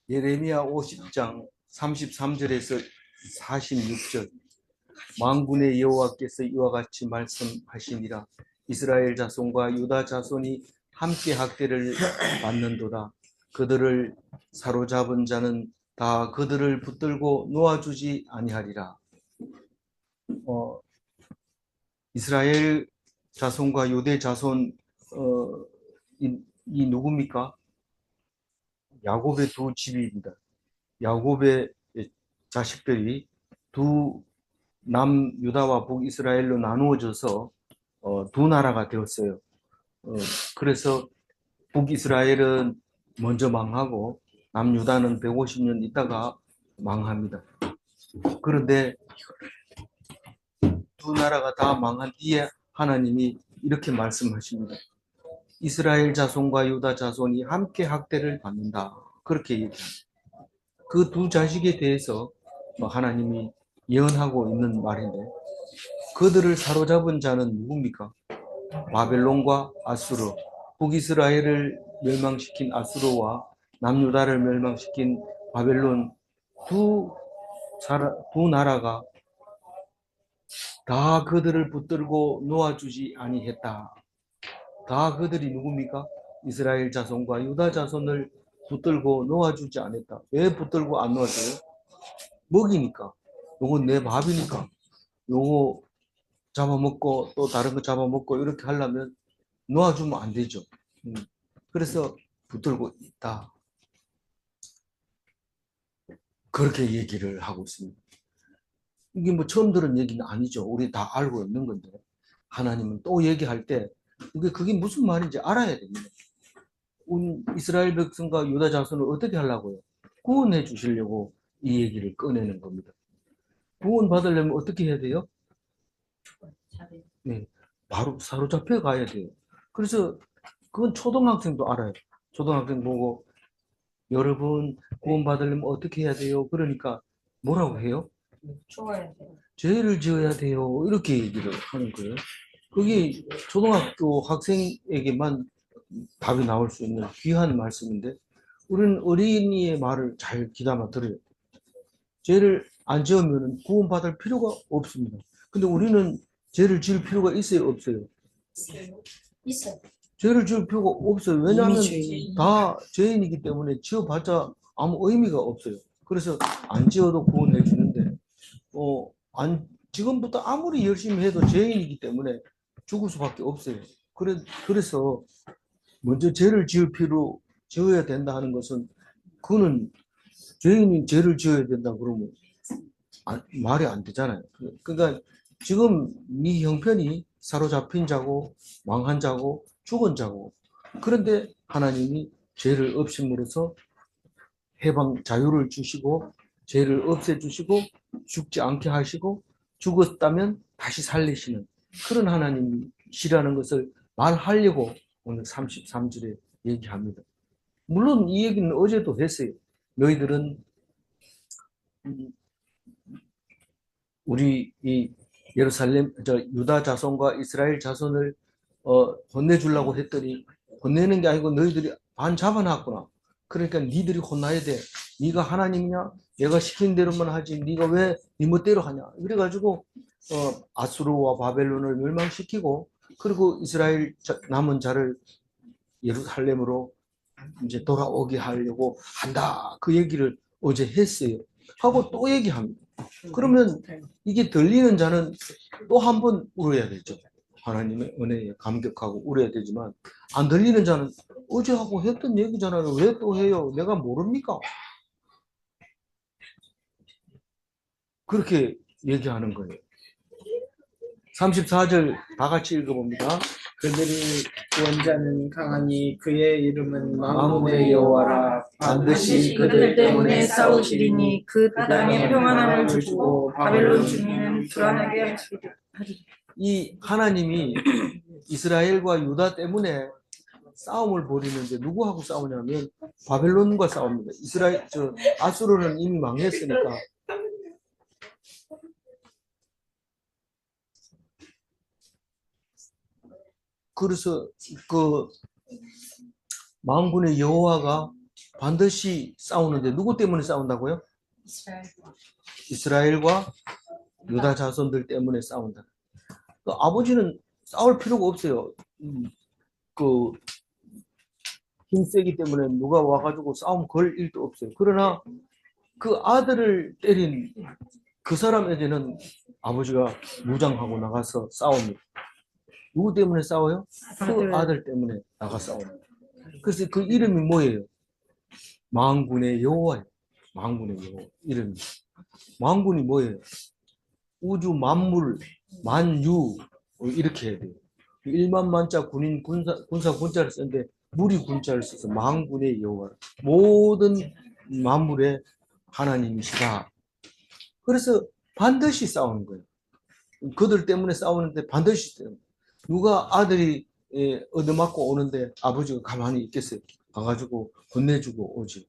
예레미야 50장 33절에서 46절. 만군의 여호와께서 이와 같이 말씀하시니라. 이스라엘 자손과 유다 자손이 함께 학대를 받는도다. 그들을 사로잡은 자는 다 그들을 붙들고 놓아주지 아니하리라. 이스라엘 자손과 유대 자손, 이 누굽니까? 야곱의 두 집입니다. 야곱의 자식들이 두 남유다와 북이스라엘로 나누어져서 두 나라가 되었어요. 그래서 북이스라엘은 먼저 망하고 남유다는 150년 있다가 망합니다. 그런데 두 나라가 다 망한 뒤에 하나님이 이렇게 말씀하십니다. 이스라엘 자손과 유다 자손이 함께 학대를 받는다. 그렇게 얘기합니다. 그 두 자식에 대해서 하나님이 예언하고 있는 말인데, 그들을 사로잡은 자는 누굽니까? 바벨론과 아수르, 북이스라엘을 멸망시킨 아수르와 남유다를 멸망시킨 바벨론, 두 나라가 다 그들을 붙들고 놓아주지 아니했다. 다 그들이 누굽니까? 이스라엘 자손과 유다 자손을 붙들고 놓아주지 않았다. 왜 붙들고 안 놓아줘요? 먹이니까. 요거 내 밥이니까. 요거 잡아먹고 또 다른 거 잡아먹고 이렇게 하려면 놓아주면 안 되죠. 그래서 붙들고 있다. 그렇게 얘기를 하고 있습니다. 이게 뭐 처음 들은 얘기는 아니죠. 우리 다 알고 있는 건데, 하나님은 또 얘기할 때 그게 무슨 말인지 알아야 됩니다. 이스라엘 백성과 유다 자손을 어떻게 하려고요? 구원해 주시려고 이 얘기를 꺼내는 겁니다. 구원 받으려면 어떻게 해야 돼요? 네, 바로 사로잡혀 가야 돼요. 그래서 그건 초등학생도 알아요. 초등학생 보고 여러분 구원 받으려면 어떻게 해야 돼요? 그러니까 뭐라고 해요? 죽어야 돼요. 죄를 지어야 돼요. 이렇게 얘기를 하는 거예요. 그게 초등학교 학생에게만 답이 나올 수 있는 귀한 말씀인데, 우리는 어린이의 말을 잘 귀담아 들어요. 죄를 안 지으면 구원받을 필요가 없습니다. 근데 우리는 죄를 지을 필요가 있어요, 없어요? 있어요. 죄를 지을 필요가 없어요. 왜냐하면 다 죄인이기 때문에 지어봤자 아무 의미가 없어요. 그래서 안 지어도 구원해 주는데, 지금부터 아무리 열심히 해도 죄인이기 때문에 죽을 수밖에 없어요. 그래서 먼저 죄를 지어야 된다 하는 것은, 그거는 죄인이 죄를 지어야 된다 그러면 말이 안 되잖아요. 그러니까 지금 네 형편이 사로잡힌 자고 망한 자고 죽은 자고, 그런데 하나님이 죄를 없음으로써 해방 자유를 주시고 죄를 없애주시고 죽지 않게 하시고 죽었다면 다시 살리시는 그런 하나님이시라는 것을 말하려고 오늘 33절에 얘기합니다. 물론 이 얘기는 어제도 했어요. 너희들은 우리 이 예루살렘 유다 자손과 이스라엘 자손을 혼내주려고 했더니 혼내는 게 아니고 너희들이 반 잡아놨구나. 그러니까 니들이 혼나야 돼. 네가 하나님이냐? 내가 시킨 대로만 하지. 네가 왜 네 멋대로 하냐? 그래가지고 아수르와 바벨론을 멸망시키고, 그리고 이스라엘 남은 자를 예루살렘으로 이제 돌아오게 하려고 한다. 그 얘기를 어제 했어요. 하고 또 얘기합니다. 그러면 이게 들리는 자는 또 한 번 울어야 되죠. 하나님의 은혜에 감격하고 울어야 되지만, 안 들리는 자는 어제 하고 했던 얘기잖아요. 왜 또 해요? 내가 모릅니까? 그렇게 얘기하는 거예요. 34절 다 같이 읽어봅니다. 그들이 구원자는 강하니 그의 이름은 만군의 여호와라. 반드시 그들 때문에 싸우시리니 그 땅에 평안함을 주시고 바벨론 주민은 불안하게 하시리라. 이 하나님이 이스라엘과 유다 때문에 싸움을 벌이는데 누구하고 싸우냐면 바벨론과 싸웁니다. 아수르는 이미 망했으니까. 그래서 그 만군의 여호와가 반드시 싸우는데 누구 때문에 싸운다고요? 이스라엘과 유다 자손들 때문에 싸운다. 그 아버지는 싸울 필요가 없어요. 그 힘세기 때문에 누가 와가지고 싸움 걸 일도 없어요. 그러나 그 아들을 때린 그 사람에게는 아버지가 무장하고 나가서 싸웁니다. 누구 때문에 싸워요? 그 아들 때문에 나가 싸웁니다. 그래서 그 이름이 뭐예요? 만군의 여호와예요. 만군의 여호와 이름이. 만군이 뭐예요? 우주 만물 만유 이렇게 해야 돼요. 1만 만자 군인 군사 군자를 썼는데 무리 군자를 써서 만군의 여호와. 모든 만물의 하나님이시다. 그래서 반드시 싸우는 거예요. 그들 때문에 싸우는데 반드시 싸워요. 누가 아들이 얻어맞고 오는데 아버지가 가만히 있겠어요? 가가지고 혼내주고 오지.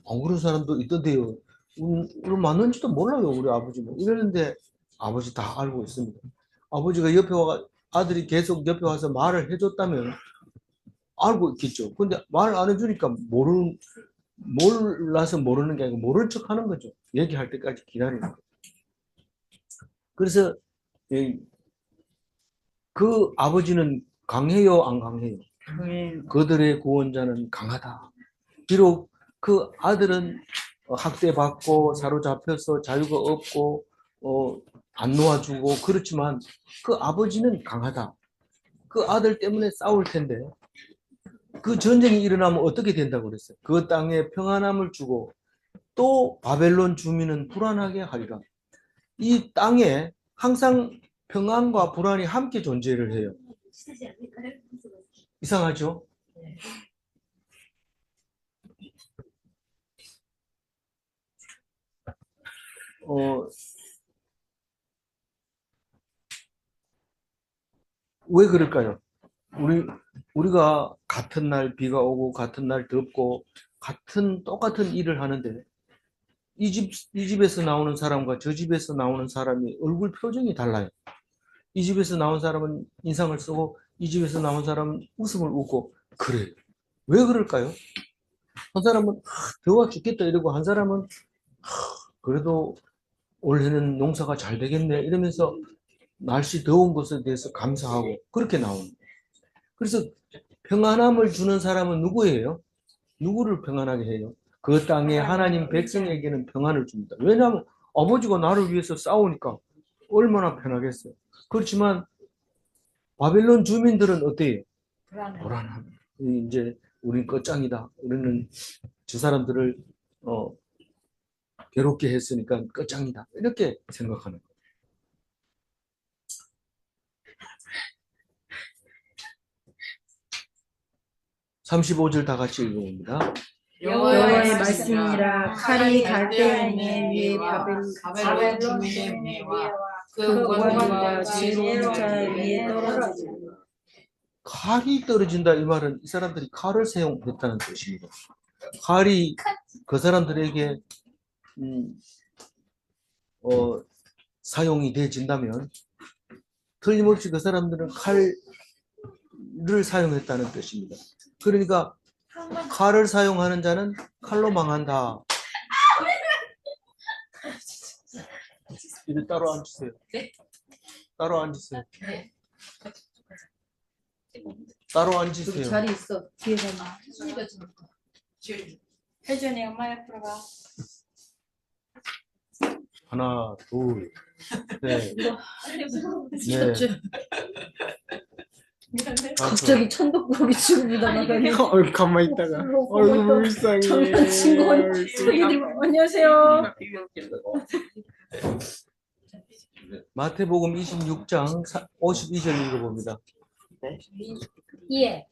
안 그런 사람도 있던데요. 우리 맞는지도 몰라요, 우리 아버지는. 이러는데 아버지 다 알고 있습니다. 아버지가 옆에 와, 아들이 계속 옆에 와서 말을 해줬다면 알고 있겠죠. 근데 말 안 해주니까 몰라서 모르는 게 아니고 모른 척 하는 거죠. 얘기할 때까지 기다리는 거예요. 그래서 그 아버지는 강해요, 안 강해요? 그들의 구원자는 강하다. 비록 그 아들은 학대받고 사로잡혀서 자유가 없고 안 놓아주고 그렇지만 그 아버지는 강하다. 그 아들 때문에 싸울 텐데 그 전쟁이 일어나면 어떻게 된다고 그랬어요? 그 땅에 평안함을 주고 또 바벨론 주민은 불안하게 하리라. 이 땅에 항상 평안과 불안이 함께 존재를 해요. 이상하죠? 왜 그럴까요? 우리가 같은 날 비가 오고 같은 날 덥고 똑같은 일을 하는데 이 집에서 나오는 사람과 저 집에서 나오는 사람이 얼굴 표정이 달라요. 이 집에서 나온 사람은 인상을 쓰고 이 집에서 나온 사람은 웃음을 웃고 그래요. 왜 그럴까요? 한 사람은 더워 죽겠다 이러고 한 사람은 그래도 올해는 농사가 잘 되겠네 이러면서 날씨 더운 것에 대해서 감사하고 그렇게 나옵니다. 그래서 평안함을 주는 사람은 누구예요? 누구를 평안하게 해요? 그 땅에 하나님 백성에게는 평안을 줍니다. 왜냐하면 아버지가 나를 위해서 싸우니까 얼마나 편하겠어요. 그렇지만 바벨론 주민들은 어때요? 불안합니다. 이제 우린 끝장이다. 우리는 저 사람들을 괴롭게 했으니까 끝장이다. 이렇게 생각하는 거예요. 35절 다 같이 읽어봅니다. 여호와의 말씀이라 칼이 갈대아인의 위에 바벨론 주민의 위에와 그 권위와 지혜로운 자의 위에 떨어지리라. 칼이 떨어진다 이 말은 이 사람들이 칼을 사용했다는 뜻입니다. 칼이 그 사람들에게 사용이 되어진다면 틀림없이 그 사람들은 칼을 사용했다는 뜻입니다. 그러니까 칼을 사용하는 자는 칼로 망한다. 이제 따로 앉으세요. 따로 앉으세요. 따로 앉으세요. 자리 있어. 뒤에서 나. 혜준이 엄마 옆으로 가. 하나, 둘, 셋, 넷. 갑자기 천덕꾸러기 취급이다 나가니. 가만히 있다가 얼굴 불쌍해. 저는 친구는 자기들이 안녕하세요. 마태복음 26장 52절 읽어봅니다. 예.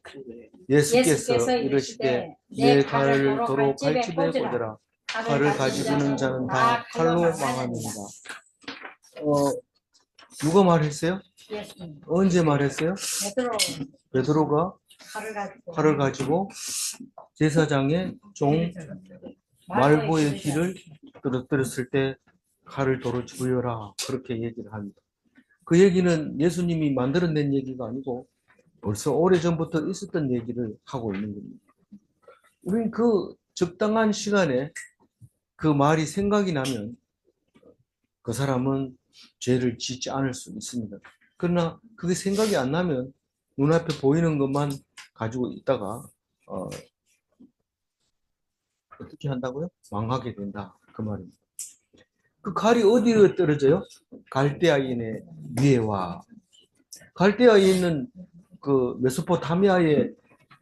예수께서 이르시되 내 칼을 도로 칼집에 꽂으라. 칼을 가지고는 자는 다 칼로 망하는다. 누가 말했어요? 언제 말했어요? 베드로가 칼을 가지고 제사장의 종 말보의 귀를 떨어뜨렸을 때 칼을 도로 집으여라 그렇게 얘기를 합니다. 그 얘기는 예수님이 만들어낸 얘기가 아니고 벌써 오래전부터 있었던 얘기를 하고 있는 겁니다. 우리는 그 적당한 시간에 그 말이 생각이 나면 그 사람은 죄를 짓지 않을 수 있습니다. 그러나 그게 생각이 안 나면 눈앞에 보이는 것만 가지고 있다가 어떻게 한다고요? 망하게 된다. 그 말입니다. 그 칼이 어디에 떨어져요? 갈대아인의 위에와 갈대아에 있는 그 메소포타미아의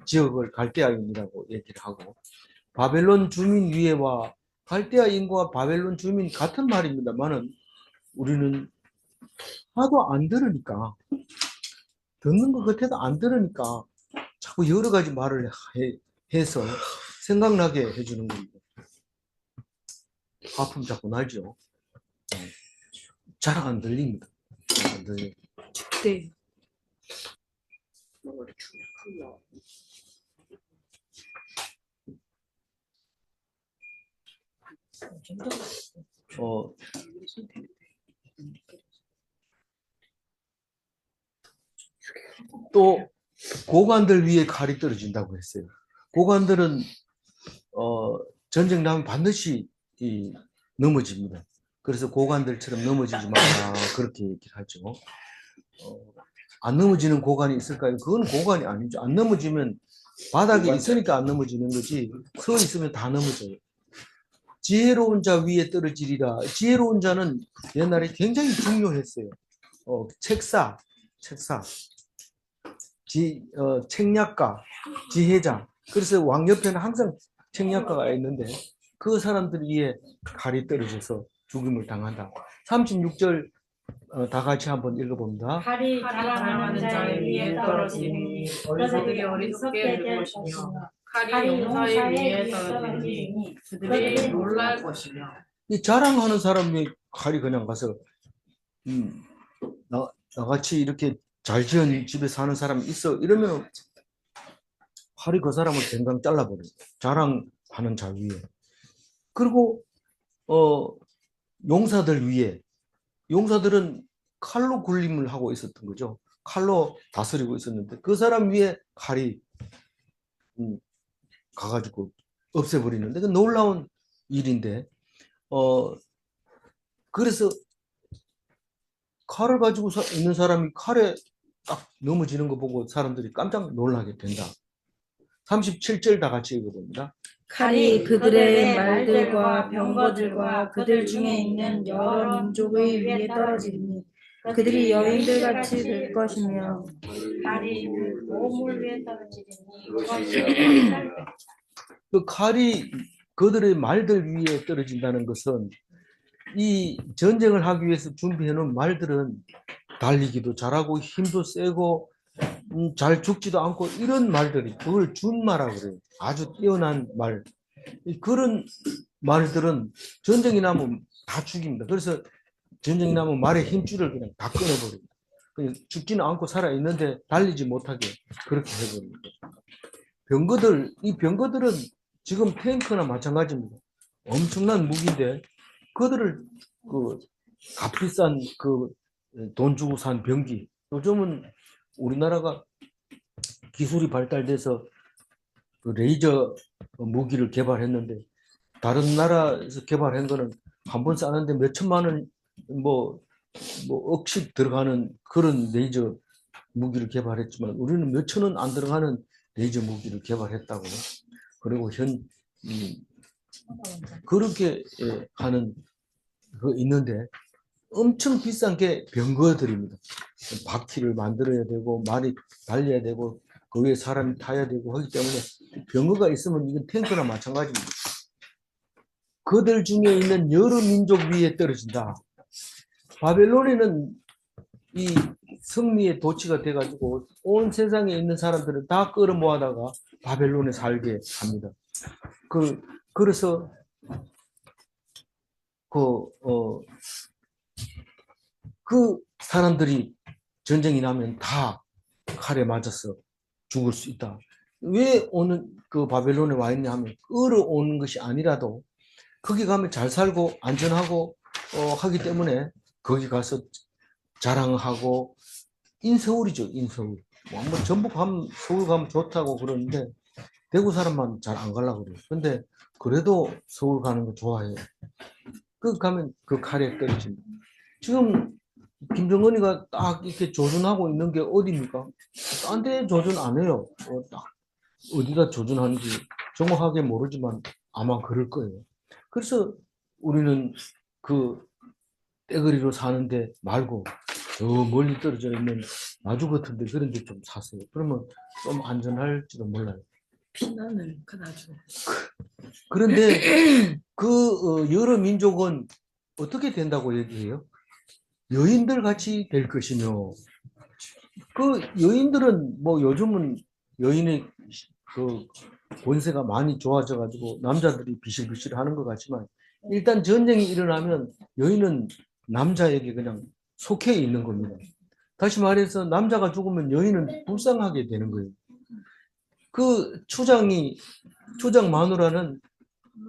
지역을 갈대아인이라고 얘기를 하고 바벨론 주민 위에와 갈대아인과 바벨론 주민 같은 말입니다만은 우리는 하도 안 들으니까 듣는 것 같아도 안 들으니까 자꾸 여러 가지 말을 해서 생각나게 해주는 겁니다. 하품 자꾸 나죠. 잘 안 들립니다. 안 들려요. 네. 어, 또 고관들 위에 칼이 떨어진다고 했어요. 고관들은 전쟁 나면 반드시 넘어집니다. 그래서 고관들처럼 넘어지지 마라 그렇게 얘기를 하죠. 안 넘어지는 고관이 있을까요? 그건 고관이 아니죠. 안 넘어지면 바닥에 있으니까 안 넘어지는 거지 서 있으면 다 넘어져요. 지혜로운 자 위에 떨어지리라. 지혜로운 자는 옛날에 굉장히 중요했어요. 책사, 책략가, 지혜자. 그래서 왕 옆에는 항상 책략가가 있는데 그 사람들 위에 칼이 떨어져서 죽임을 당한다. 36절 다 같이 한번 읽어봅니다. 칼이 자랑하는 자의 위에 떨어지니 그들이 어리석게 될 것이며 칼이 용사의 위에 떨어지니 그들이 놀랄 것이며. 이 자랑하는 사람이 칼이 그냥 가서 나같이 이렇게 잘 지은 집에 사는 사람이 있어 이러면 칼이 그 사람을 댕강 잘라버려요. 자랑하는 자 위에. 그리고 용사들 위에 용사들은 칼로 굴림을 하고 있었던 거죠. 칼로 다스리고 있었는데 그 사람 위에 칼이 가가지고 없애버리는데 그 놀라운 일인데 그래서 칼을 가지고 있는 사람이 칼에 딱 넘어지는 거 보고 사람들이 깜짝 놀라게 된다. 37절 다 같이 읽어봅니다. 칼이 그들의 말들과 병거들과 그들 중에 있는 여러 민족의 위에 떨어지니 그들이 여인들 같이 될 것이며 칼이 보물 위에 떨어지니 그 칼이 그들의 말들 위에 떨어진다는 것은 이 전쟁을 하기 위해서 준비해 놓은 말들은 달리기도 잘하고 힘도 세고 잘 죽지도 않고 이런 말들이 그걸 준마라고 그래요. 아주 뛰어난 말. 그런 말들은 전쟁이 나면 다 죽입니다. 그래서 전쟁이 나면 말의 힘줄을 그냥 다 끊어버립니다. 그냥 죽지는 않고 살아있는데 달리지 못하게 그렇게 해버립니다. 이 병거들은 지금 탱크나 마찬가지입니다. 엄청난 무기인데 그들을 그 값비싼 그 돈 주고 산 병기 요즘은 우리나라가 기술이 발달돼서 그 레이저 무기를 개발했는데 다른 나라에서 개발한 거는 한 번 쐈는데 몇 천만 원 뭐 억씩 들어가는 그런 레이저 무기를 개발했지만 우리는 몇 천 원 안 들어가는 레이저 무기를 개발했다고. 그리고 그렇게 하는 거 있는데 엄청 비싼 게 병거들입니다. 바퀴를 만들어야 되고 말이 달려야 되고 그 위에 사람이 타야 되고 하기 때문에 병거가 있으면 이건 탱크나 마찬가지입니다. 그들 중에 있는 여러 민족 위에 떨어진다. 바벨론에는 이 승리의 도치가 돼가지고 온 세상에 있는 사람들을 다 끌어모아다가 바벨론에 살게 합니다. 그래서 그 사람들이 전쟁이 나면 다 칼에 맞아서 죽을 수 있다. 왜 그 바벨론에 와 있냐 하면 끌어오는 것이 아니라도 거기 가면 잘 살고 안전하고 하기 때문에 거기 가서 자랑하고 인서울이죠. 인서울. 뭐 한번 전북 가면 서울 가면 좋다고 그러는데 대구 사람만 잘 안 가려고 그래요. 근데 그래도 서울 가는 거 좋아해요. 그 가면 그 칼에 떨어집니다. 지금 김정은이가 딱 이렇게 조준하고 있는 게 어디입니까? 딴 데 조준 안 해요. 딱 어디다 조준하는지 정확하게 모르지만 아마 그럴 거예요. 그래서 우리는 그 떼거리로 사는데 말고 저 멀리 떨어져 있는 마주 같은데 그런 데 좀 사세요. 그러면 좀 안전할지도 몰라요. 피난을 그나저나. 그런데 그 여러 민족은 어떻게 된다고 얘기해요? 여인들 같이 될 것이며, 그 여인들은 뭐 요즘은 여인의 그 권세가 많이 좋아져 가지고 남자들이 비실비실 하는 것 같지만, 일단 전쟁이 일어나면 여인은 남자에게 그냥 속해 있는 겁니다. 다시 말해서 남자가 죽으면 여인은 불쌍하게 되는 거예요. 그 추장 마누라는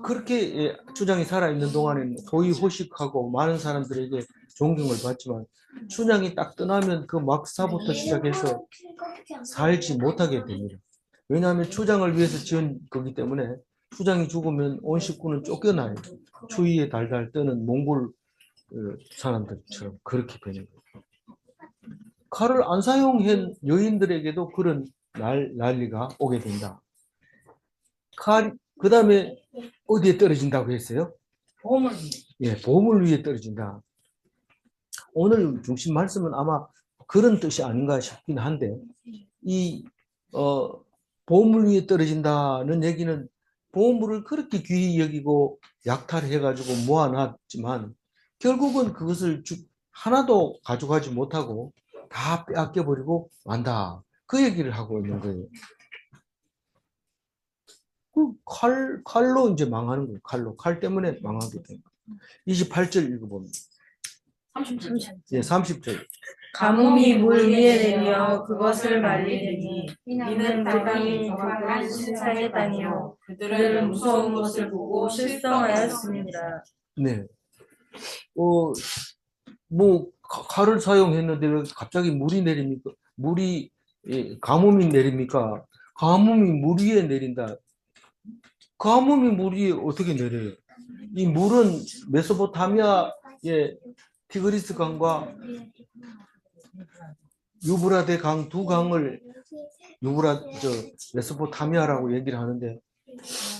그렇게 추장이 살아있는 동안에는 호의호식하고 많은 사람들에게 존경을 받지만, 추장이 딱 떠나면 그 막사부터 시작해서 살지 못하게 됩니다. 왜냐하면 추장을 위해서 지은 거기 때문에 추장이 죽으면 온 식구는 쫓겨나요. 추위에 달달 떠는 몽골 사람들처럼 그렇게 되는 거예요. 칼을 안 사용한 여인들에게도 그런 난리가 오게 된다. 그 다음에 어디에 떨어진다고 했어요? 보물. 예, 보물 위에 떨어진다. 오늘 중심 말씀은 아마 그런 뜻이 아닌가 싶긴 한데, 이 보물 위에 떨어진다는 얘기는 보물을 그렇게 귀히 여기고 약탈해가지고 모아놨지만 결국은 그것을 하나도 가져가지 못하고 다 빼앗겨버리고 만다. 그 얘기를 하고 있는 거예요. 그 칼로 이제 망하는 거예요. 칼 때문에 망하게 된 거예요. 28절 읽어봅니다. 30절. 예, 30절. 가뭄이 물 위에 내려 그것을 말리더니 이는 땅이 조각한 신상의 땅이요 그들은 무서운 것을 보고 실성하였습니다. 네. 뭐 칼을 사용했는데 왜 갑자기 물이 내립니까? 가뭄이 내립니까? 가뭄이 물 위에 내린다. 가뭄이 물 위에 어떻게 내려요? 이 물은 메소포타미아의 티그리스 강과 유브라데 강 두 강을 메소포타미아라고 얘기를 하는데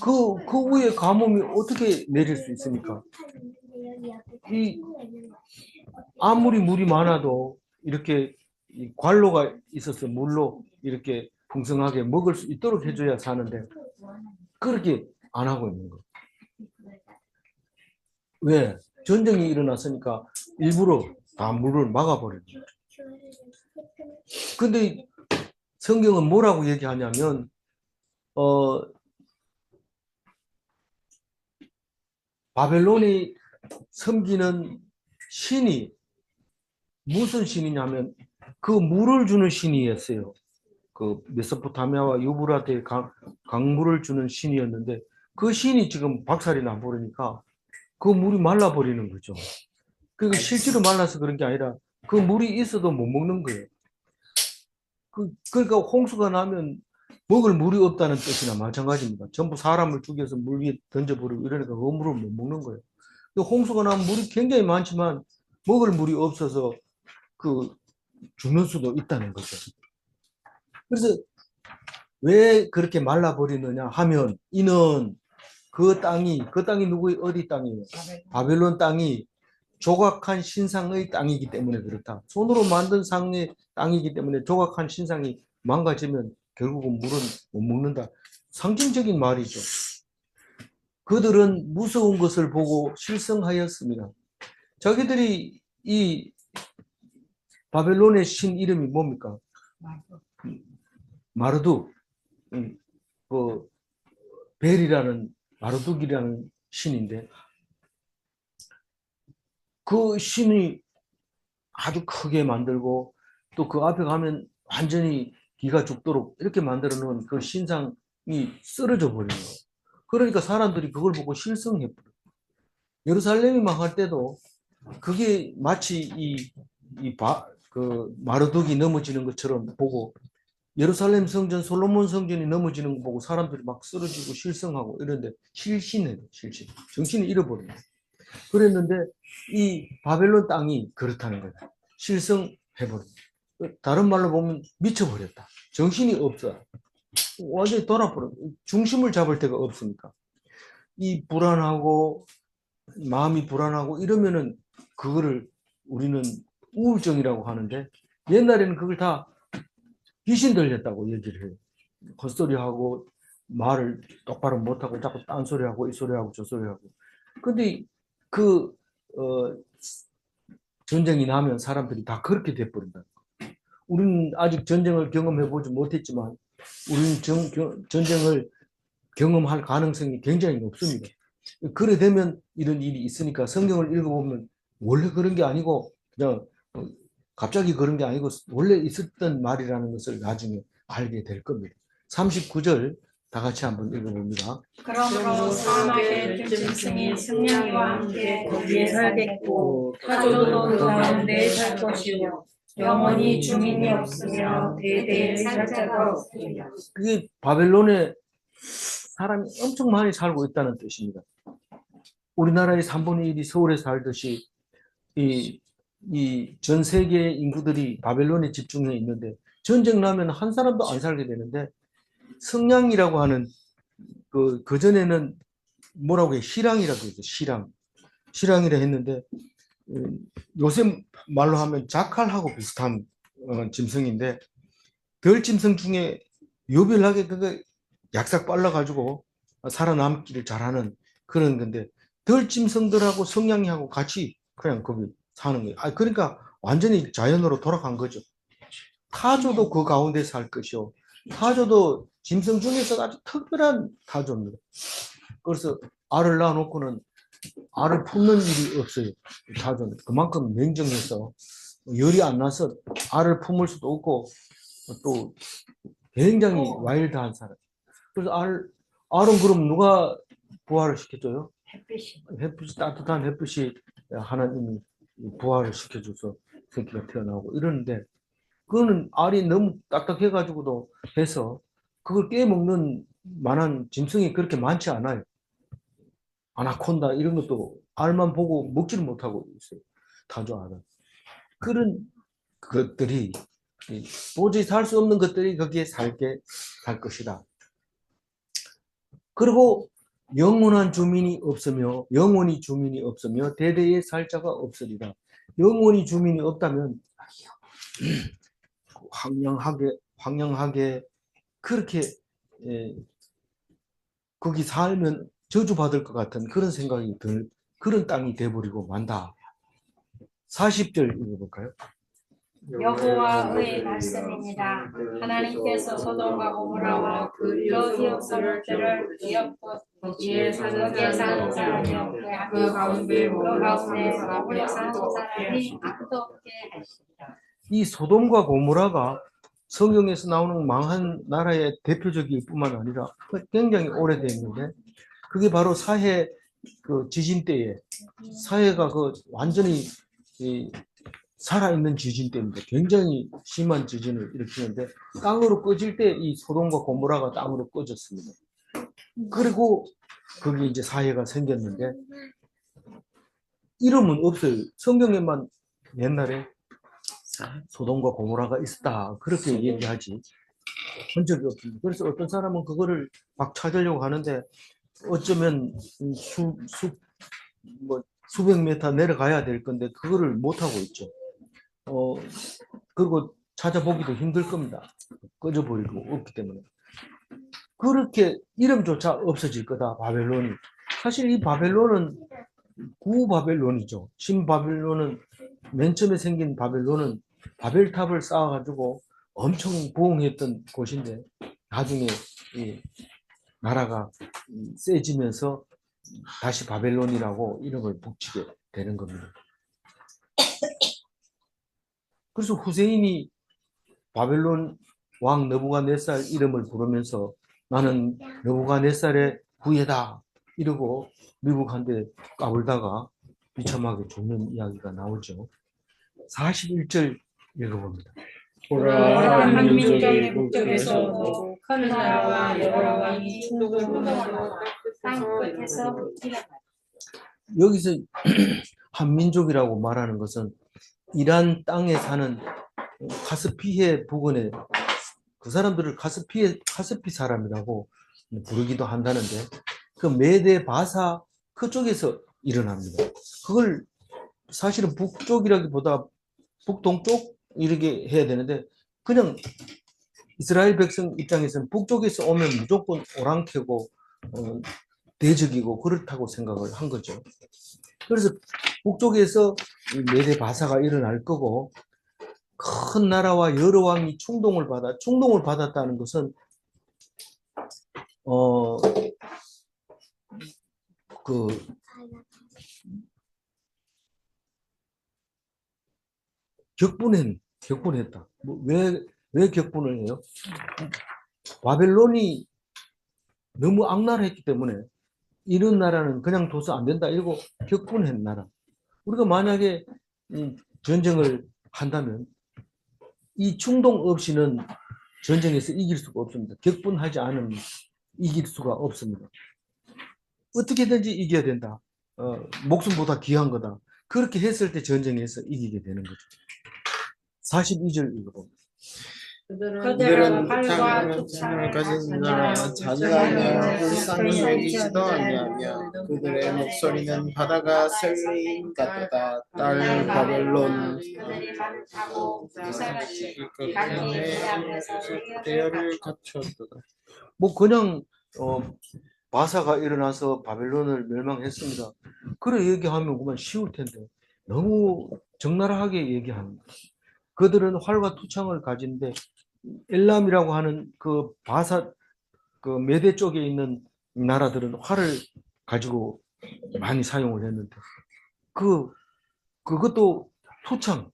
그 위에 가뭄이 어떻게 내릴 수 있습니까? 아무리 물이 많아도 이렇게 관로가 있어서 물로 이렇게 풍성하게 먹을 수 있도록 해줘야 사는데 그렇게 안 하고 있는 거예요. 왜? 전쟁이 일어났으니까 일부러 다 물을 막아버리는 거예요. 근데 성경은 뭐라고 얘기하냐면 바벨론이 섬기는 신이 무슨 신이냐면 그 물을 주는 신이었어요. 그 메소포타미아와 유브라데 강물을 주는 신이었는데 그 신이 지금 박살이 나버리니까 그 물이 말라버리는 거죠. 그러니까 실제로 말라서 그런 게 아니라 그 물이 있어도 못 먹는 거예요. 그러니까 홍수가 나면 먹을 물이 없다는 뜻이나 마찬가지입니다. 전부 사람을 죽여서 물 위에 던져버리고 이러니까 그 물을 못 먹는 거예요. 홍수가 나면 물이 굉장히 많지만 먹을 물이 없어서 죽는 수도 있다는 거죠. 그래서 왜 그렇게 말라버리느냐 하면 이는 그 땅이 누구의 어디 땅이에요? 바벨론 땅이 조각한 신상의 땅이기 때문에 그렇다. 손으로 만든 상의 땅이기 때문에 조각한 신상이 망가지면 결국은 물은 못 먹는다. 상징적인 말이죠. 그들은 무서운 것을 보고 실성하였습니다. 자기들이 이 바벨론의 신 이름이 뭡니까? 마르둑. 벨이라는 마르둑이라는 신인데 그 신이 아주 크게 만들고 또 그 앞에 가면 완전히 기가 죽도록 이렇게 만들어 놓은 그 신상이 쓰러져 버린 거예요. 그러니까 사람들이 그걸 보고 실성해버려요. 예루살렘이 망할 때도 그게 마치 그 마르둑이 넘어지는 것처럼 보고 예루살렘 성전, 솔로몬 성전이 넘어지는 거 보고 사람들이 막 쓰러지고 실성하고 이런데 실신해요, 실신. 정신을 잃어버려요. 그랬는데 이 바벨론 땅이 그렇다는 거예요. 실성해버려. 다른 말로 보면 미쳐버렸다. 정신이 없어. 완전히 돌아버려. 중심을 잡을 데가 없으니까. 이 불안하고 마음이 불안하고 이러면은 그거를 우리는 우울증이라고 하는데 옛날에는 그걸 다 귀신 들렸다고 얘기를 해요. 헛소리하고 말을 똑바로 못하고 자꾸 딴소리하고 이 소리하고 저 소리하고. 근데 그 전쟁이 나면 사람들이 다 그렇게 돼버린다. 우리는 아직 전쟁을 경험해보지 못했지만 우리는 전쟁을 경험할 가능성이 굉장히 높습니다. 그래 되면 이런 일이 있으니까 성경을 읽어보면 원래 그런 게 아니고 그냥 갑자기 그런 게 아니고 원래 있었던 말이라는 것을 나중에 알게 될 겁니다. 39절 다 같이 한번 읽어봅니다. 그러므로 사막의 들짐승이 승냥이와 함께 거기에 살겠고 타조도 그 가운데 살 것이요 영원히 주민이 없으며 대대에 살 자가 없으리라. 그게 바벨론에 사람이 엄청 많이 살고 있다는 뜻입니다. 우리나라의 3분의 1이 서울에 살듯이 이 전 세계 인구들이 바벨론에 집중해 있는데 전쟁 나면 한 사람도 안 살게 되는데 성냥이라고 하는 그 전에는 뭐라고 해? 시랑이라고 해서 시랑이라 했는데 요새 말로 하면 자칼하고 비슷한 짐승인데 별짐승 중에 유별나게 그거 약삭 빨라가지고 살아남기를 잘하는 그런 건데 들짐승들하고 성냥이하고 같이 그냥 거기 사는 거예요. 그러니까 완전히 자연으로 돌아간 거죠. 타조도 그 가운데 살 것이요. 타조도 짐승 중에서 아주 특별한 타조입니다. 그래서 알을 낳아놓고는 알을 품는 일이 없어요. 타조는 그만큼 냉정해서 열이 안 나서 알을 품을 수도 없고 또 굉장히 와일드한 사람. 그래서 알은 그럼 누가 부화를 시켜줘요? 햇빛이 따뜻한 햇빛이 하나님이 부화를 시켜줘서 새끼가 태어나고 이러는데 그거는 알이 너무 딱딱해가지고도 해서 그걸 깨먹는 만한 짐승이 그렇게 많지 않아요. 아나콘다 이런 것도 알만 보고 먹지를 못하고 있어요. 타조 알은. 그런 것들이 도저히 살 수 없는 것들이 거기에 살 것이다. 그리고 영원한 주민이 없으며 영원히 주민이 없으며 대대의 살 자가 없으리라. 영원히 주민이 없다면 황량하게 그렇게 거기 살면 저주받을 것 같은 그런 생각이 들 그런 땅이 돼버리고 만다. 40절 읽어볼까요? 여호와의 말씀입니다. 하나님께서 소돔과 고모라와 그 여기었을 때를 거기에 사는 사람이요 그 가운데 머무르 사는 사람이 아무도 없게 하시리라. 이 소돔과 고모라가 성경에서 나오는 망한 나라의 대표적일 뿐만 아니라 굉장히 오래됐는데 그게 바로 사해 그 지진 때에 사해가 그 완전히 살아있는 지진 때입니다. 굉장히 심한 지진을 일으키는데 땅으로 꺼질 때 이 소돔과 고모라가 땅으로 꺼졌습니다. 그리고 거기 이제 사해가 생겼는데 이름은 없어요. 성경에만 옛날에 소돔과 고모라가 있었다 그렇게 얘기하지 본 적이 없습니다. 그래서 어떤 사람은 그거를 막 찾으려고 하는데 어쩌면 수백 메타 내려가야 될 건데 그거를 못 하고 있죠. 그리고 찾아보기도 힘들 겁니다. 꺼져버리고 없기 때문에. 그렇게 이름조차 없어질 거다, 바벨론이. 사실 이 바벨론은 구바벨론이죠. 신바벨론은 맨 처음에 생긴 바벨론은 바벨탑을 쌓아가지고 엄청 부흥했던 곳인데 나중에 이 나라가 세지면서 다시 바벨론이라고 이름을 붙이게 되는 겁니다. 그래서 후세인이 바벨론 왕 느부갓네살 이름을 부르면서 나는 느부갓네살의 후예다 이러고 미국 한 대 까불다가 비참하게 죽는 이야기가 나오죠. 41절 읽어봅니다. 보라 한 한 민족의 민족의 목적에서 목적에서 오고 큰 나라와 여러 왕이 충돌하고 땅 끝에서 일어나 여기서 한민족이라고 말하는 것은 이란 땅에 사는 카스피해 부근에 그 사람들을 카스피 사람이라고 부르기도 한다는데 그 메데 바사 그쪽에서 일어납니다. 그걸 사실은 북쪽이라기보다 북동쪽 이렇게 해야 되는데 그냥 이스라엘 백성 입장에서는 북쪽에서 오면 무조건 오랑캐고 대적이고 그렇다고 생각을 한 거죠. 그래서 북쪽에서 이 메데 바사가 일어날 거고 큰 나라와 여러 왕이 충동을 받았다는 것은 그 격분했다. 왜 격분을 해요? 바벨론이 너무 악랄했기 때문에 이런 나라는 그냥 둬서 안 된다. 이러고 격분한 나라. 우리가 만약에 전쟁을 한다면 이 충동 없이는 전쟁에서 이길 수가 없습니다. 격분하지 않으면 이길 수가 없습니다. 어떻게든지 이겨야 된다. 목숨보다 귀한 거다. 그렇게 했을 때 전쟁에서 이기게 되는 거죠. 42절 읽어봅니다. 그들은 활과 투창을 가진 자라 잔인하며 불쌍히 여기지도 아니하며 그들의 목소리는 바다가 셀레임 같도다. 딸 바벨론 그들이 말을 타고 부사같이 그 각기 내 내 앞에서 대열을 갖췄도다. 뭐 그냥 바사가 일어나서 바벨론을 멸망했습니다. 그래 얘기하면 그만 쉬울 텐데 너무 적나라하게 얘기합니다. 그들은 활과 투창을 가진데 엘람이라고 하는 그 바사 그 메대 쪽에 있는 나라들은 활을 가지고 많이 사용을 했는데 그것도 투창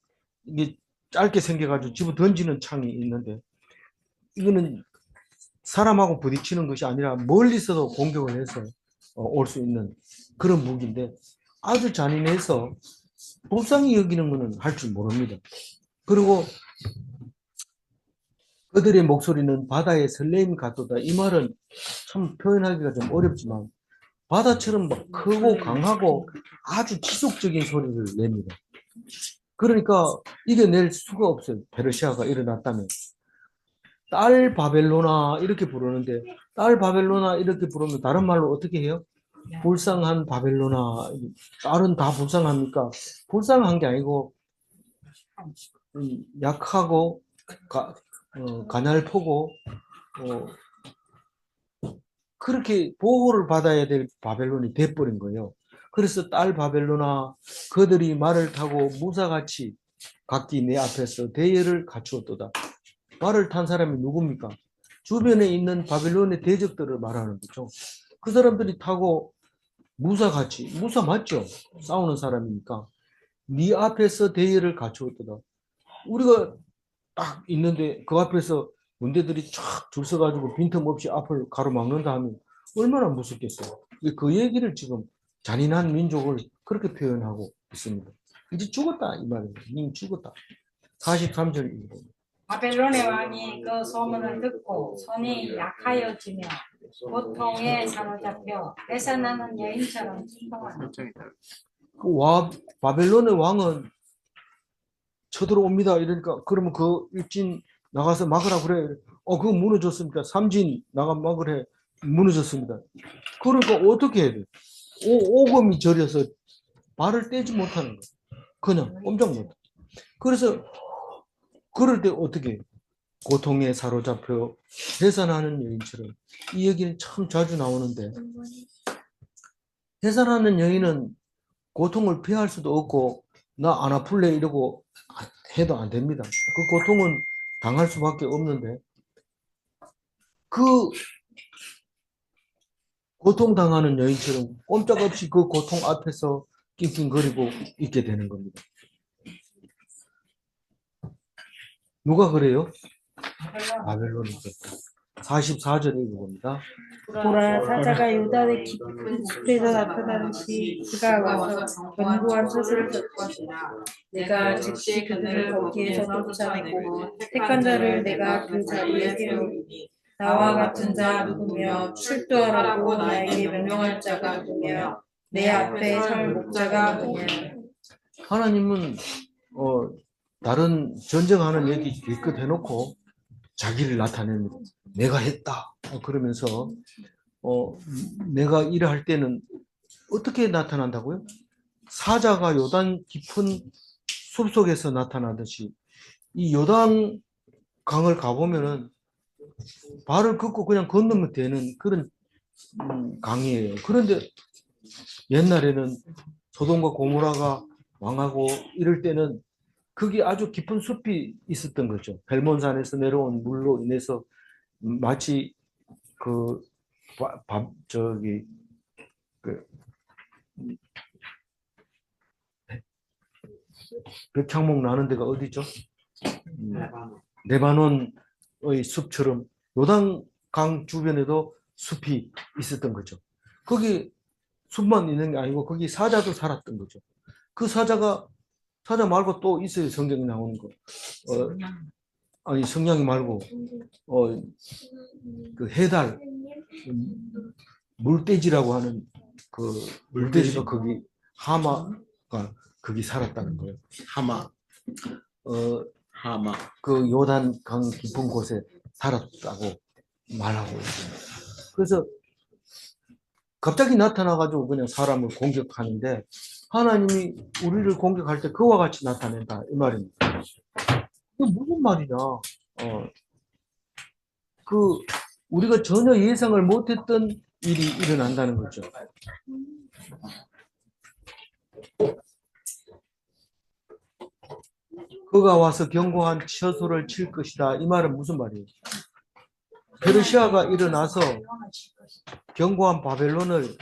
이게 짧게 생겨가지고 집어 던지는 창이 있는데 이거는 사람하고 부딪히는 것이 아니라 멀리서도 공격을 해서 올 수 있는 그런 무기인데 아주 잔인해서 불쌍히 여기는 것은 할 줄 모릅니다. 그리고 그들의 목소리는 바다의 설레임 같도다. 이 말은 참 표현하기가 좀 어렵지만 바다처럼 막 크고 강하고 아주 지속적인 소리를 냅니다. 그러니까 이겨낼 수가 없어요. 페르시아가 일어났다면. 딸 바벨로나 이렇게 부르는데 딸 바벨로나 이렇게 부르면 다른 말로 어떻게 해요? 불쌍한 바벨로나. 딸은 다 불쌍합니까? 불쌍한 게 아니고 약하고 가냘프고 그렇게 보호를 받아야 될 바벨론이 돼버린 거예요. 그래서 딸 바벨로나 그들이 말을 타고 무사같이 각기 내 앞에서 대열을 갖추었도다. 말을 탄 사람이 누굽니까? 주변에 있는 바벨론의 대적들을 말하는 거죠. 그 사람들이 타고 무사같이, 무사 맞죠? 싸우는 사람이니까. 네 앞에서 대열을 갖추었도다. 우리가 딱 있는데 그 앞에서 군대들이 쫙 줄 서가지고 빈틈없이 앞을 가로막는다 하면 얼마나 무섭겠어요. 그 얘기를 지금 잔인한 민족을 그렇게 표현하고 있습니다. 이제 죽었다 이 말이에요. 이미 죽었다. 43절 읽어봅니다. 바벨론의 왕이 그 소문을 듣고 손이 약하여지며 고통에 사로잡혀 배산하는 여인처럼 충동하는 바벨론의 왕은 쳐들어옵니다. 이러니까 그러면 그 일진 나가서 막으라 그래. 그거 무너졌습니다. 삼진 나가 막으래. 무너졌습니다. 그러니까 어떻게 해야 돼? 오금이 저려서 발을 떼지 못하는 거예요. 그냥 꼼짝 못해. 그래서 그럴 때 어떻게 고통에 사로잡혀 해산하는 여인처럼 이 얘기는 참 자주 나오는데 해산하는 여인은 고통을 피할 수도 없고 나 안 아플래 이러고 해도 안 됩니다. 그 고통은 당할 수밖에 없는데 그 고통당하는 여인처럼 꼼짝없이 그 고통 앞에서 낑낑거리고 있게 되는 겁니다. 누가 그래요? 바벨론이 그랬다. 44절에 읽어봅니다. 보라, 사자가 요단의 깊은 숲에서 나타나듯이 그가 와서 견고한 솥을 들 것이라. 내가 즉시 그들을 거기에서 쫓아내고 택한 자를 내가 그 자리에 세우리니 나와 같은 자 누구며 출두하라고 나에게 명령할 자가 누구며 내 앞에 설 목자가 누구냐. 하나님은 다른 전쟁하는 얘기 기껏 해놓고 자기를 나타냅니다. 내가 했다. 그러면서 내가 일을 할 때는 어떻게 나타난다고요? 사자가 요단 깊은 숲속에서 나타나듯이 이 요단 강을 가보면은 발을 긋고 그냥 건너면 되는 그런 강이에요. 그런데 옛날에는 소돔과 고모라가 망하고 이럴 때는 거기 아주 깊은 숲이 있었던 거죠. 헬몬산에서 내려온 물로 인해서 마치 백향목 나는 데가 어디죠? 레바논의 숲처럼 요단강 주변에도 숲이 있었던 거죠. 거기 숲만 있는 게 아니고 거기 사자도 살았던 거죠. 그 사자 말고 또 있어요. 성경에 나오는 거. 아니 성냥이 말고 그 해달 물돼지라고 하는 그 물돼지가 거기 하마가 거기 살았다는 거예요. 하마. 하마. 그 요단 강 깊은 곳에 살았다고 말하고 있어요. 그래서 갑자기 나타나가지고 그냥 사람을 공격하는데 하나님이 우리를 공격할 때 그와 같이 나타낸다 이 말입니다. 이게 무슨 말이냐? 우리가 전혀 예상을 못했던 일이 일어난다는 거죠. 그가 와서 견고한 처소를 칠 것이다. 이 말은 무슨 말이에요? 페르시아가 일어나서 견고한 바벨론을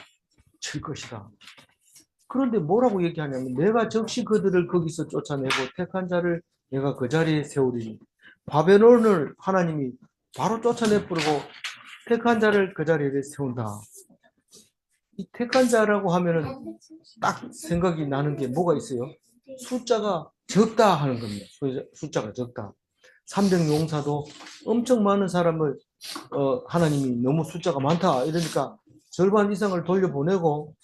칠 것이다. 그런데 뭐라고 얘기하냐면 내가 즉시 그들을 거기서 쫓아내고 택한 자를 내가 그 자리에 세우리니 바벨론을 하나님이 바로 쫓아내버리고 택한 자를 그 자리에 세운다. 이 택한 자라고 하면은 딱 생각이 나는 게 뭐가 있어요? 숫자가 적다 하는 겁니다. 숫자가 적다. 300용사도 엄청 많은 사람을 하나님이 너무 숫자가 많다 이러니까 절반 이상을 돌려보내고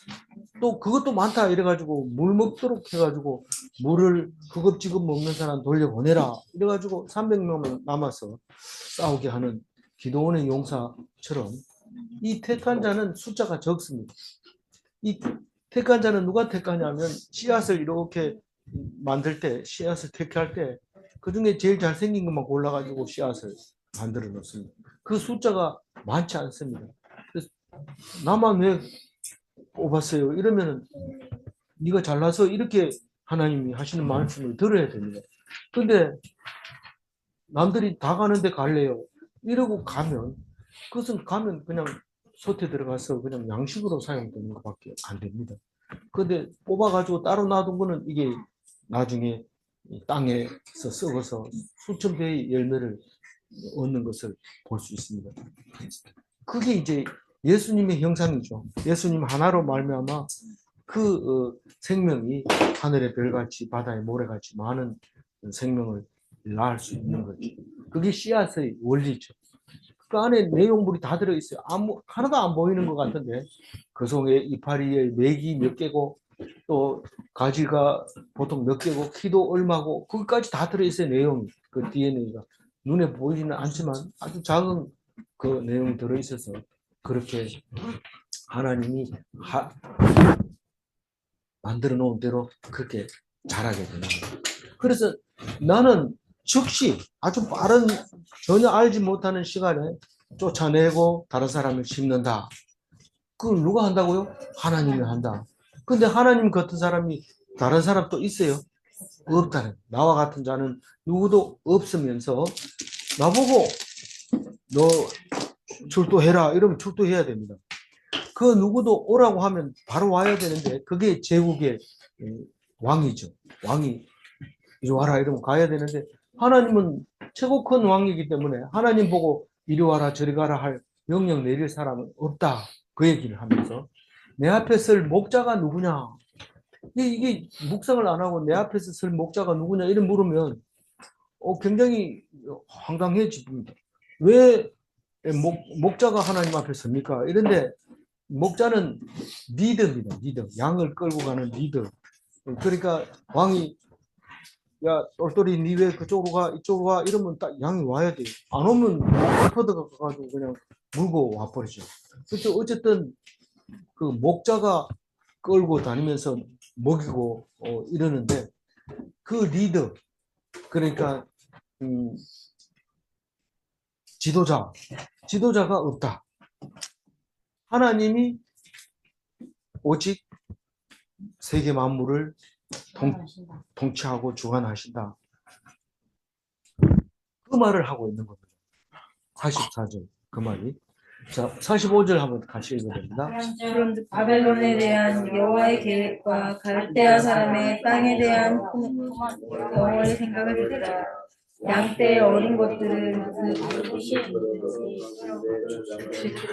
또 그것도 많다 이래가지고 물 먹도록 해가지고 물을 그겁지겁 먹는 사람 돌려보내라 이래가지고 300명을 남아서 싸우게 하는 기도원의 용사처럼 이 택한 자는 숫자가 적습니다. 이 택한 자는 누가 택하냐면 씨앗을 이렇게 만들 때 씨앗을 택할 때 그중에 제일 잘생긴 것만 골라가지고 씨앗을 만들어 놓습니다. 그 숫자가 많지 않습니다. 그래서 나만 왜 뽑았어요? 이러면은 네가 잘나서 이렇게 하나님이 하시는 말씀을 들어야 됩니다. 근데 남들이 다 가는데 갈래요? 이러고 가면 그것은 가면 그냥 솥에 들어가서 그냥 양식으로 사용되는 것밖에 안 됩니다. 근데 뽑아가지고 따로 놔둔 거는 이게 나중에 땅에서 썩어서 수천 배의 열매를 얻는 것을 볼 수 있습니다. 그게 이제 예수님의 형상이죠. 예수님 하나로 말미암아 그 생명이 하늘의 별같이 바다의 모래같이 많은 생명을 낳을 수 있는 거죠. 그게 씨앗의 원리죠. 그 안에 내용물이 다 들어있어요. 하나도 안 보이는 것 같은데 그 속에 이파리의 맥이 몇 개고 또 가지가 보통 몇 개고 키도 얼마고 그것까지 다 들어있어요. 내용이 그 DNA가 눈에 보이지는 않지만 아주 작은 그 내용이 들어있어서 그렇게 하나님이 만들어 놓은 대로 그렇게 자라게 되는 거예요. 그래서 나는 즉시 아주 빠른 전혀 알지 못하는 시간에 쫓아내고 다른 사람을 심는다. 그걸 누가 한다고요? 하나님이 한다. 근데 하나님 같은 사람이 다른 사람 또 있어요? 없다는. 나와 같은 자는 누구도 없으면서 나보고 너 출두해라 이러면 출두해야 됩니다. 그 누구도 오라고 하면 바로 와야 되는데 그게 제국의 왕이죠. 왕이 이리 와라 이러면 가야 되는데 하나님은 최고 큰 왕이기 때문에 하나님 보고 이리 와라 저리 가라 할 명령 내릴 사람은 없다. 그 얘기를 하면서 내 앞에 설 목자가 누구냐? 이게 묵상을 안 하고 내 앞에서 설 목자가 누구냐 이런 물으면 굉장히 황당해집니다. 왜 목자가 하나님 앞에 섭니까? 이런데 목자는 리더입니다. 리더. 양을 끌고 가는 리더. 그러니까 왕이 야 똘똘이 니 왜 그쪽으로 가 이쪽으로 가 이러면 딱 양이 와야 돼요. 안 오면 퍼드가 가가지고 그냥 물고 와버리죠. 그래서 어쨌든 그 목자가 끌고 다니면서 먹이고 이러는데 그 리더 그러니까 지도자가 없다. 하나님이 오직 세계 만물을 통치하고 주관하신다. 그 말을 하고 있는 겁니다. 44절 그 말이. 자, 45절 한번 같이 읽어야 됩니다. 그런즉 바벨론에 대한 여호와의 계획과 갈대아 사람의 땅에 대한 여호와의 생각을 듣라. 양떼의 어린 것들은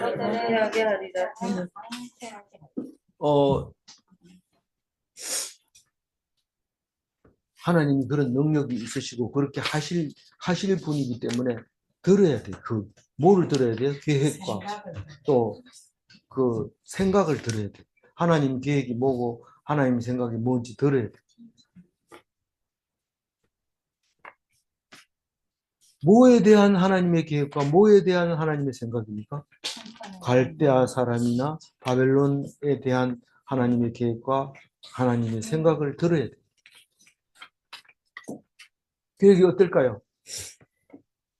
황폐하게 하리라. 하나님이 그런 능력이 있으시고 그렇게 하실 분이기 때문에 들어야 돼요. 뭐를 들어야 돼요? 계획과 또 그 생각을 들어야 돼요. 하나님 계획이 뭐고 하나님 생각이 뭔지 들어야 돼요. 뭐에 대한 하나님의 계획과 뭐에 대한 하나님의 생각입니까? 갈대아 사람이나 바벨론에 대한 하나님의 계획과 하나님의 생각을 들어야 돼요. 계획이 어떨까요?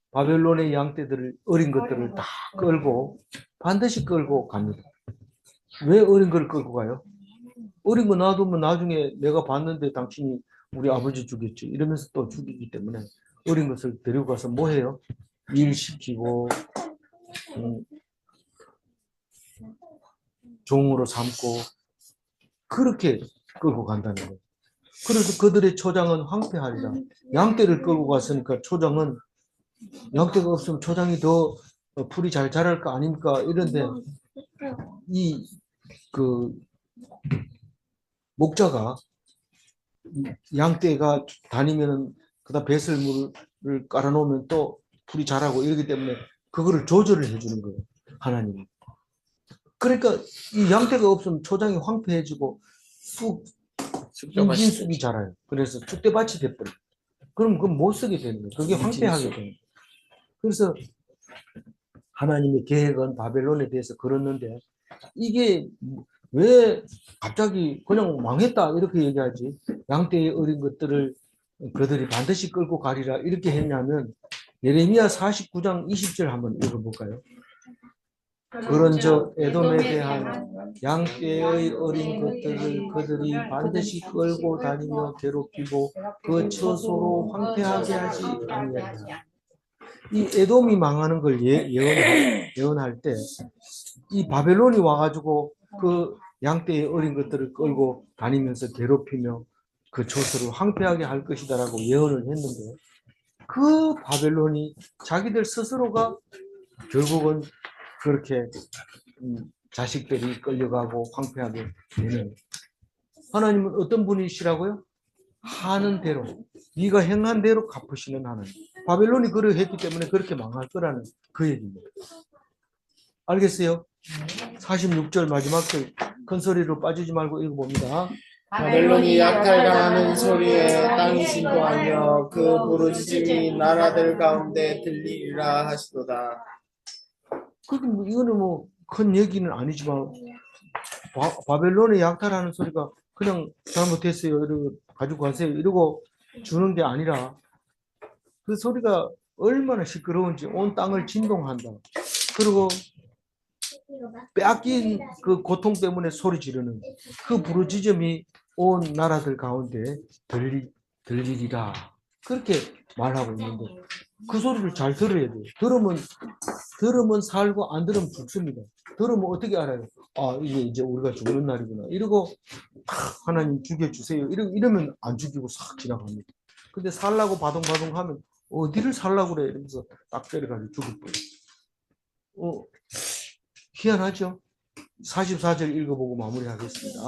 바벨론의 양떼들을 어린 것들을 다 끌고 반드시 끌고 갑니다. 왜 어린 걸 끌고 가요? 어린 거 놔두면 나중에 내가 봤는데 당신이 우리 아버지 죽였지 이러면서 또 죽이기 때문에 어린 것을 데리고 가서 뭐 해요? 일시키고 종으로 삼고 그렇게 끌고 간다는 거예요. 그래서 그들의 초장은 황폐하리라. 양떼를 끌고 갔으니까 초장은 양떼가 없으면 초장이 더 풀이 잘 자랄 거 아닙니까? 이런데 그 목자가 양떼가 다니면은 그다음 배설물을 깔아놓으면 또 풀이 자라고 이러기 때문에 그거를 조절을 해주는 거예요. 하나님이. 그러니까 이 양떼가 없으면 초장이 황폐해지고 쑥이 자라요. 그래서 쑥대밭이 돼버려요. 그럼 그건 못 쓰게 되는 거예요. 그게 황폐하게 되는 거예요. 그래서 하나님의 계획은 바벨론에 대해서 그렇는데 이게 왜 갑자기 그냥 망했다 이렇게 얘기하지 양떼의 어린 것들을 그들이 반드시 끌고 가리라 이렇게 했냐면 예레미야 49장 20절 한번 읽어볼까요? 그런즉 에돔에 대한 양떼의 어린 것들을 그들이 반드시 끌고 다니며 괴롭히고 그 처소로 황폐하게 하지 아니하리라. 이 에돔이 망하는 걸 예언할 때 이 바벨론이 와가지고 그 양떼의 어린 것들을 끌고 다니면서 괴롭히며 그 처소를 황폐하게 할 것이다라고 예언을 했는데 그 바벨론이 자기들 스스로가 결국은 그렇게 자식들이 끌려가고 황폐하게 되는 하나님은 어떤 분이시라고요? 하는 대로 네가 행한 대로 갚으시는 하나님. 바벨론이 그렇게 했기 때문에 그렇게 망할 거라는 그 얘기입니다. 알겠어요? 46절 마지막 절 큰 소리로 빠지지 말고 읽어봅니다. 바벨론이 약탈당하는 소리에 땅이 진동하며 그 부르짖음이 나라들 가운데 들리리라 하시도다. 이거는 뭐 큰 얘기는 아니지만 바벨론의 약탈하는 소리가 그냥 잘못했어요 이러고 가지고 가세요 이러고 주는 게 아니라 그 소리가 얼마나 시끄러운지 온 땅을 진동한다. 그리고 빼앗긴 그 고통 때문에 소리 지르는 그 부르짖음이 온 나라들 가운데 들리리라 그렇게 말하고 있는데 그 소리를 잘 들어야 돼요. 들으면 살고 안 들으면 죽습니다. 들으면 어떻게 알아요? 아 이게 이제 우리가 죽는 날이구나 이러고 하나님 죽여주세요 이러면 안 죽이고 싹 지나갑니다. 근데 살라고 바둥바둥 하면 어디를 살라고 그래 이러면서 딱 때려가지고 죽을 거예요. 희한하죠? 44절 읽어보고 마무리하겠습니다.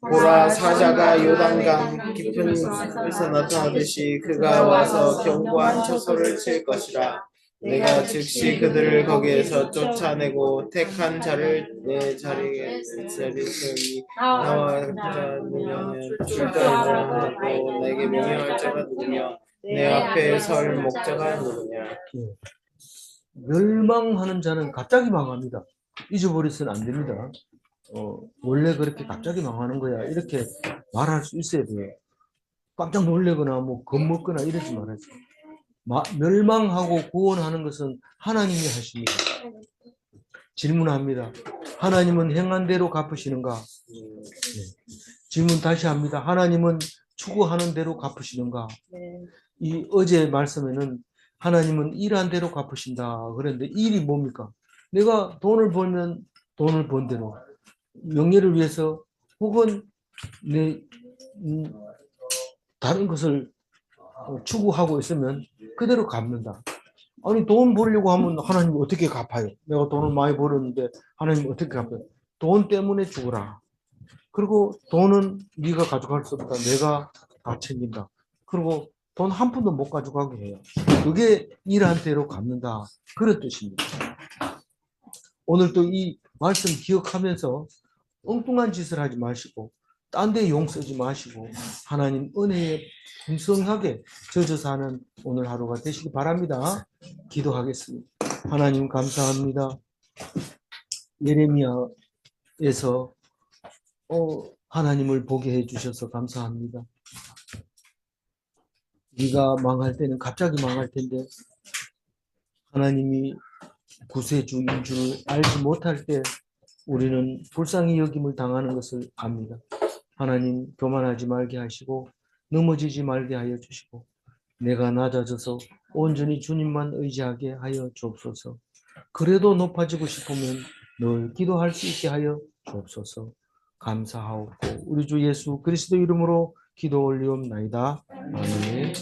보라 사자가 요단강 깊은 숲에서 나타나듯이 그가 와서 견고한 처소를 칠 것이라. 내가 즉시 그들을 거기에서 쫓아내고 택한 자를 내 자리에 세우니 나와 그자 누구냐면 줄자리라 하고 내게 명령할 자가 누구냐 내 앞에 설 목자가 누구냐. 멸망하는 자는 갑자기 망합니다. 잊어버려서는 안 됩니다. 원래 그렇게 갑자기 망하는 거야. 이렇게 말할 수 있어야 돼요. 깜짝 놀래거나 뭐 겁먹거나 이러지 말아야죠. 멸망하고 구원하는 것은 하나님이 하십니다. 질문합니다. 하나님은 행한 대로 갚으시는가? 네. 질문 다시 합니다. 하나님은 추구하는 대로 갚으시는가? 네. 이 어제 말씀에는 하나님은 일한 대로 갚으신다. 그런데 일이 뭡니까? 내가 돈을 벌면 돈을 번 대로, 명예를 위해서 혹은 내 다른 것을 추구하고 있으면 그대로 갚는다. 아니 돈 벌려고 하면 하나님 어떻게 갚아요? 내가 돈을 많이 벌었는데 하나님 어떻게 갚아요? 돈 때문에 죽어라. 그리고 돈은 네가 가져갈 수 없다. 내가 다 챙긴다. 그리고 돈 한 푼도 못 가져가게 해요. 그게 일한 대로 갚는다. 그런 뜻입니다. 오늘 또 이 말씀 기억하면서 엉뚱한 짓을 하지 마시고 딴 데 용 쓰지 마시고 하나님 은혜에 풍성하게 젖어 사는 오늘 하루가 되시기 바랍니다. 기도하겠습니다. 하나님 감사합니다. 예레미야에서 하나님을 보게 해주셔서 감사합니다. 네가 망할 때는 갑자기 망할 텐데 하나님이 구세주인 줄 알지 못할 때 우리는 불쌍히 여김을 당하는 것을 압니다. 하나님 교만하지 말게 하시고 넘어지지 말게 하여 주시고 내가 낮아져서 온전히 주님만 의지하게 하여 주옵소서. 그래도 높아지고 싶으면 늘 기도할 수 있게 하여 주옵소서. 감사하옵고 우리 주 예수 그리스도 이름으로 기도 올리옵나이다. 아멘.